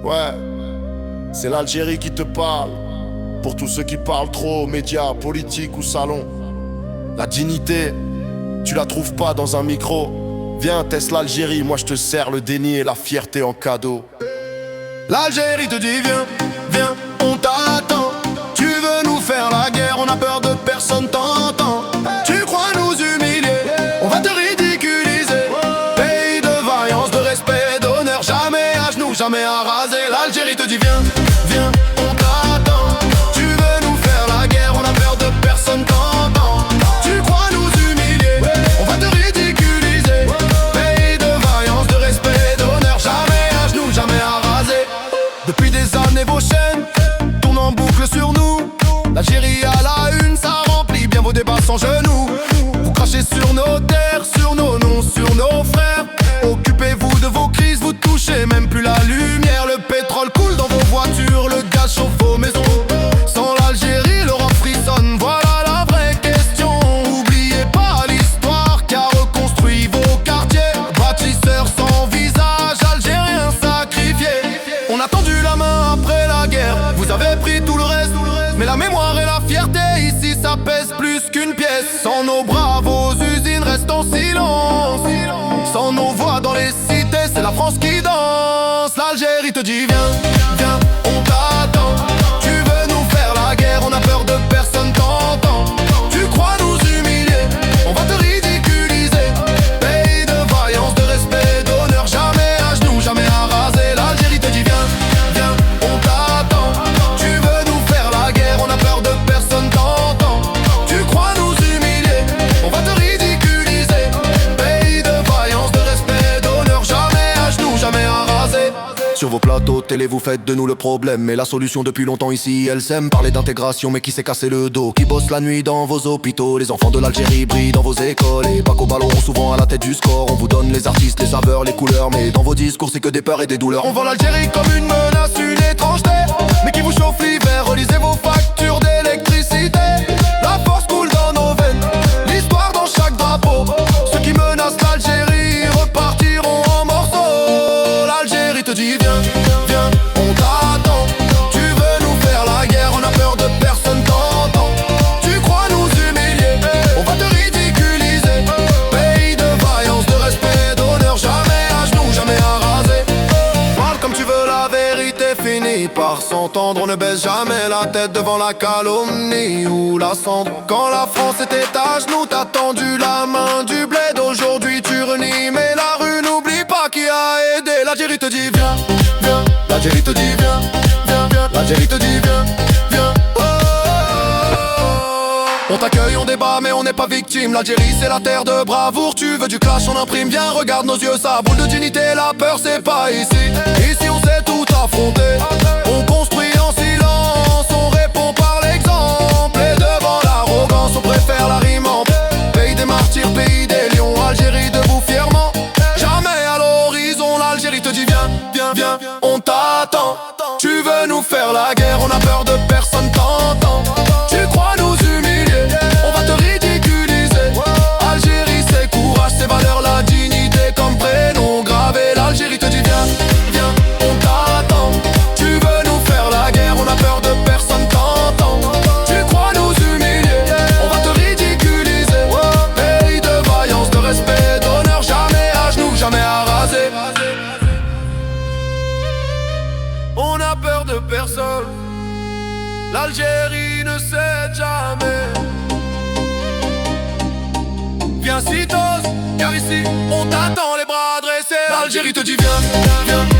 Ouais, c'est l'Algérie qui te parle. Pour tous ceux qui parlent trop aux médias, politiques ou salon. La dignité, tu la trouves pas dans un micro. Viens, teste l'Algérie, moi je te sers le déni et la fierté en cadeau. L'Algérie te dit viens, viens, on t'attend. Tu veux nous faire la guerre, on a peur de personne, t'entends. Tu crois nous humilier, on va te ridiculiser. Pays de vaillance, de respect, d'honneur, jamais à genoux, jamais à raser. L'Algérie te dit viens, viens, on t'attend. Tu veux nous faire la guerre, on a peur de personne, t'entends. Tu crois nous humilier, on va te ridiculiser. Pays de vaillance, de respect, d'honneur, jamais à genoux, jamais à raser. Depuis des années vos chaînes tournent en boucle sur nous. L'Algérie à la une, ça remplit bien vos débats sans genoux. Vous crachez sur nos terres, sur nos noms, sur nos frères. Occupez-vous de vos crises, vous touchez même plus la lumière. Le pétrole coule dans vos voitures, le gaz chauffe vos maisons. Sans l'Algérie, l'Europe frissonne, voilà la vraie question. Oubliez pas l'histoire qui a reconstruit vos quartiers. Bâtisseurs sans visage, Algériens sacrifiés. On a tendu la main après la guerre, vous avez pris tout le reste. Mais la mémoire et la fierté, ici ça pèse plus qu'une pièce. Sans nos bras, vos usines restent en silence. Sans nos voix dans les cités, c'est la France qui danse. L'Algérie te dit viens, viens, on t'attend. Tu veux nous faire la guerre, on a peur de personne, t'entends. Tu crois nous humilier, on va te ridiculiser. Pays de vaillance, de respect, d'honneur, jamais à genoux, jamais à raser. L'Algérie te dit viens, viens, on t'attend. Tu veux nous faire la guerre, on a peur de personne, t'entends. Tu crois nous humilier, on va te ridiculiser. Pays de vaillance, de respect, d'honneur, jamais à genoux, jamais à raser. Sur vos plateaux télé vous faites de nous le problème, mais la solution depuis longtemps ici elle sème. Parler d'intégration mais qui s'est cassé le dos, qui bosse la nuit dans vos hôpitaux. Les enfants de l'Algérie brillent dans vos écoles, et pas qu'au ballon, souvent à la tête du score. On vous donne les artistes, les saveurs, les couleurs, mais dans vos discours c'est que des peurs et des douleurs. On vend l'Algérie comme une menace, une étrangeté, mais qui vous chauffe l'hiver. Relisez vos factures d'électricité. La force coule dans nos veines, l'histoire dans chaque drapeau. Ceux qui menacent l'Algérie repartiront en morceaux. L'Algérie te dit viens, viens, on t'attend. Tu veux nous faire la guerre, on a peur de personne, t'entends. Tu crois nous humilier, on va te ridiculiser. Pays de vaillance, de respect, d'honneur, jamais à genoux, jamais à raser. Parle comme tu veux, la vérité finit par s'entendre. On ne baisse jamais la tête devant la calomnie ou la cendre. Quand la France était à genoux, t'as tendu la main du bled. Aujourd'hui tu renies, mais la rue n'oublie pas qui a aidé. L'Algérie te dit viens, viens. L'Algérie te dit viens, viens, viens. L'Algérie te dit viens, viens. Oh, oh, oh. On t'accueille, on débat, mais on n'est pas victime. L'Algérie c'est la terre de bravoure. Tu veux du clash, on imprime. Viens, regarde nos yeux, ça boule de dignité. La peur c'est pas ici. Ici on sait tout affronter. On construit en silence, on répond par l'exemple. Et devant l'arrogance, on préfère la rime en pays des martyrs, pays des lions. Algérie debout fièrement, jamais à l'horizon. L'Algérie te dit viens, viens, viens, on t'attend. Tu veux nous faire la guerre, on a peur de personne, t'entends. Tu crois nous humilier, on va te ridiculiser. Algérie c'est courage, c'est valeurs, la dignité comme prénom gravé. L'Algérie te dit viens, viens, on t'attend. Tu veux nous faire la guerre, on a peur de personne, t'entends. Tu crois nous humilier, on va te ridiculiser. Pays de vaillance, de respect, d'honneur, jamais à genoux, jamais à raser. On a peur de personne, l'Algérie ne cède jamais. Viens si t'oses, car ici on t'attend les bras dressés. L'Algérie te dit viens, viens.